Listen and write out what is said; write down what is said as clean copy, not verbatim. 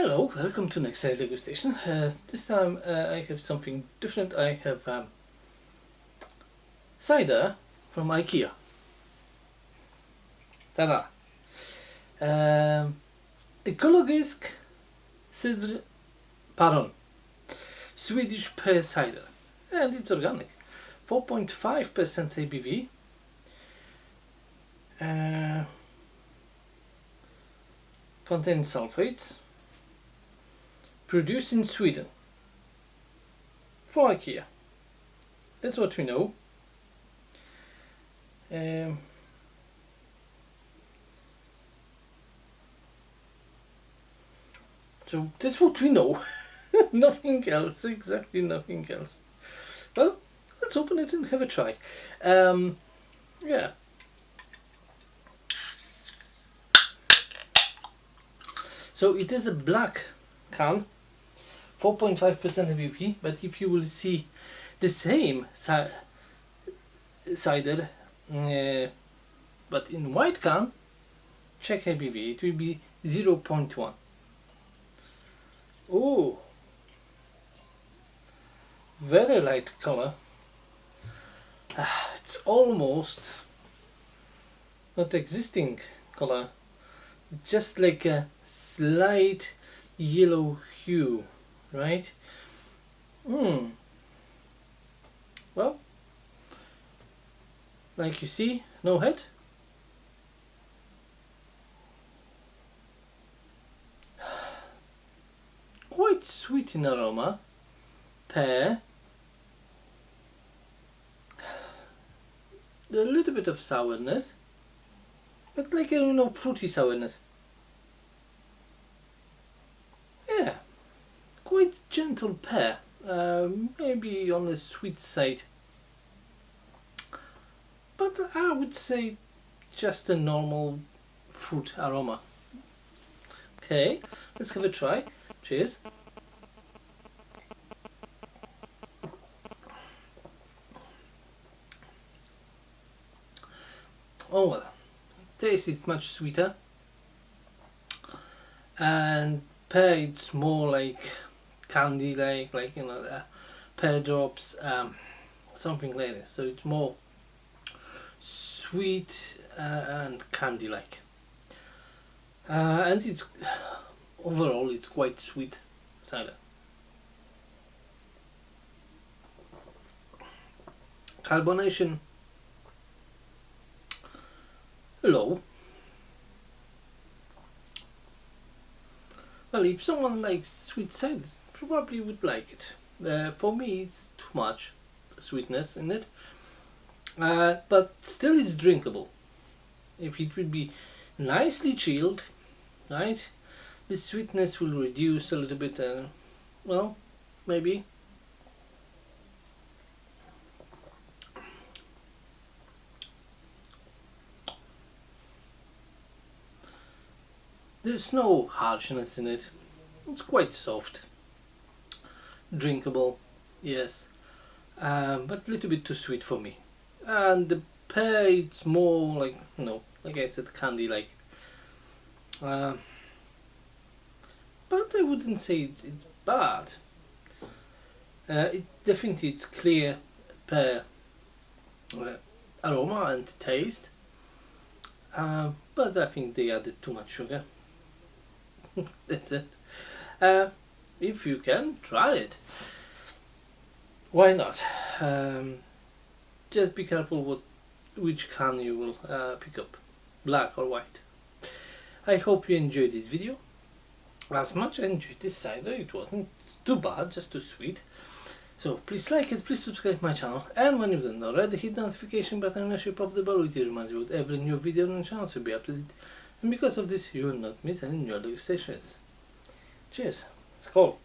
Hello, welcome to next degustation. This time I have something different. I have cider from IKEA. Ta-da! Ekologisk Cider Päron, Swedish Pear cider, and it's organic. 4.5% ABV. Contains sulfates. Produced in Sweden for IKEA. That's what we know. So that's what we know. Nothing else, exactly nothing else. Well, let's open it and have a try. Yeah. So it is a black can, 4.5% ABV, but if you will see the same cider, but in white can, check ABV, it will be 0.1. Oh, very light color. It's almost not existing color, just like a slight yellow hue, right? Well, like you see, no head. Quite sweet in aroma. Pear. A little bit of sourness, but like a fruity sourness. Yeah, quite gentle pear, maybe on the sweet side, but I would say just a normal fruit aroma. Okay, let's have a try. Cheers. Oh well, taste is much sweeter, and pear it's more like candy, like the pear drops, something like this. So it's more sweet and candy like, and it's overall it's quite sweet cider. Carbonation low. Well, if someone likes sweet ciders, probably would like it. For me, it's too much sweetness in it, but still it's drinkable. If it will be nicely chilled, right, the sweetness will reduce a little bit. Well, maybe. There's no harshness in it. It's quite soft, drinkable, yes, but a little bit too sweet for me. And the pear, it's more like, like I said, candy like. But I wouldn't say it's bad. Definitely it's clear pear aroma and taste, but I think they added too much sugar. That's it. If you can, try it. Why not? Just be careful which can you will pick up, black or white. I hope you enjoyed this video as much. I enjoyed this cider. It wasn't too bad, just too sweet. So please like it, please subscribe my channel, and when you've done already, hit the notification button and actually pop the bell with you, reminds you with every new video on the channel to be updated. And because of this, you will not miss any new degustations. Cheers! Skål!